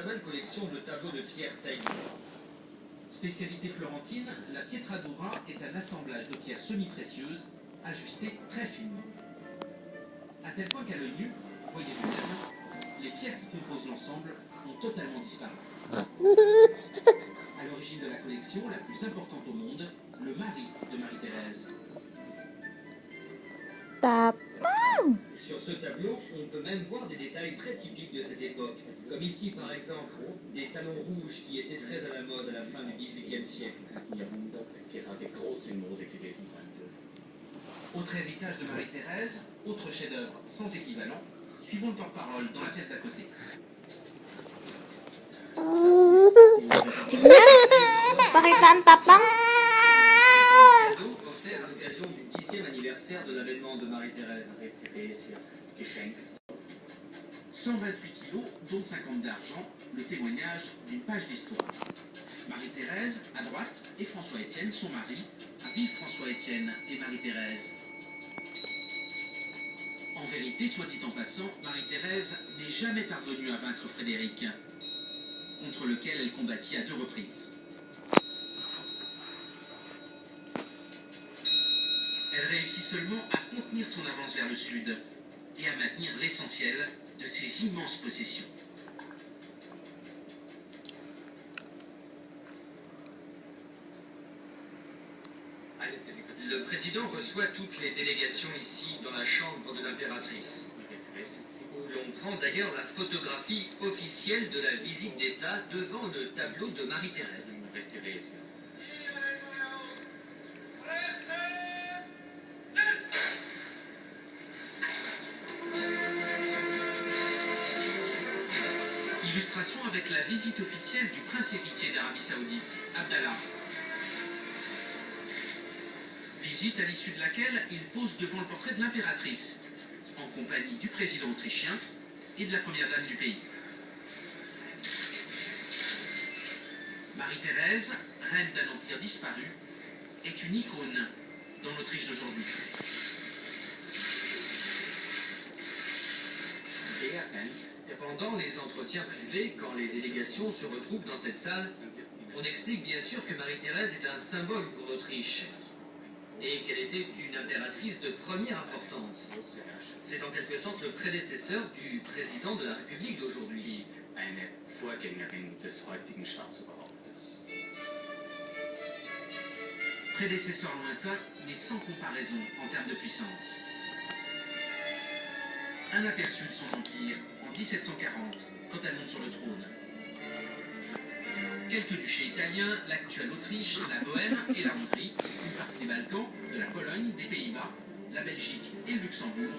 Une collection de tableaux de pierre taillées. Spécialité florentine, la pietra dura est un assemblage de pierres semi-précieuses ajustées très finement. À tel point qu'à l'œil nu, voyez vous-même, les pierres qui composent l'ensemble ont totalement disparu. À l'origine de la collection, la plus importante au monde, le mari de Marie-Thérèse. Sur ce tableau, on peut même voir des détails très typiques de cette époque. Comme ici, par exemple, des talons rouges qui étaient très à la mode à la fin du XVIIIe siècle. Autre héritage de Marie-Thérèse, autre chef-d'œuvre sans équivalent, suivons le porte-parole dans la pièce d'à côté. Paritan tapang. Cadeau offert à l'occasion du 10e anniversaire de l'avènement de Marie-Thérèse. 128 kilos, dont 50 d'argent, le témoignage d'une page d'histoire. Marie-Thérèse, à droite, et François-Étienne, son mari, à vive François-Étienne et Marie-Thérèse. En vérité, soit dit en passant, Marie-Thérèse n'est jamais parvenue à vaincre Frédéric, contre lequel elle combattit à 2 reprises. Elle réussit seulement à contenir son avance vers le sud et à maintenir l'essentiel de ses immenses possessions. Le président reçoit toutes les délégations ici dans la chambre de l'impératrice, où l'on prend d'ailleurs la photographie officielle de la visite d'État devant le tableau de Marie-Thérèse. Illustration avec la visite officielle du prince héritier d'Arabie Saoudite, Abdallah. Visite à l'issue de laquelle il pose devant le portrait de l'impératrice, en compagnie du président autrichien et de la première dame du pays. Marie-Thérèse, reine d'un empire disparu, est une icône dans l'Autriche d'aujourd'hui. Pendant les entretiens privés, quand les délégations se retrouvent dans cette salle, on explique bien sûr que Marie-Thérèse est un symbole pour l'Autriche et qu'elle était une impératrice de première importance. C'est en quelque sorte le prédécesseur du président de la République d'aujourd'hui. Prédécesseur lointain, mais sans comparaison en termes de puissance. Un aperçu de son empire en 1740, quand elle monte sur le trône. Quelques duchés italiens, l'actuelle Autriche, la Bohême et la Hongrie, une partie des Balkans, de la Pologne, des Pays-Bas, la Belgique et le Luxembourg.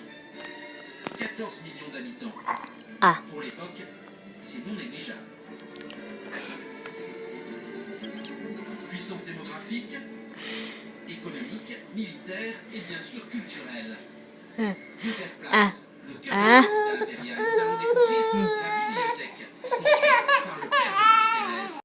14 millions d'habitants. Pour l'époque, c'est non négligeable. Puissance démographique, économique, militaire et bien sûr culturelle.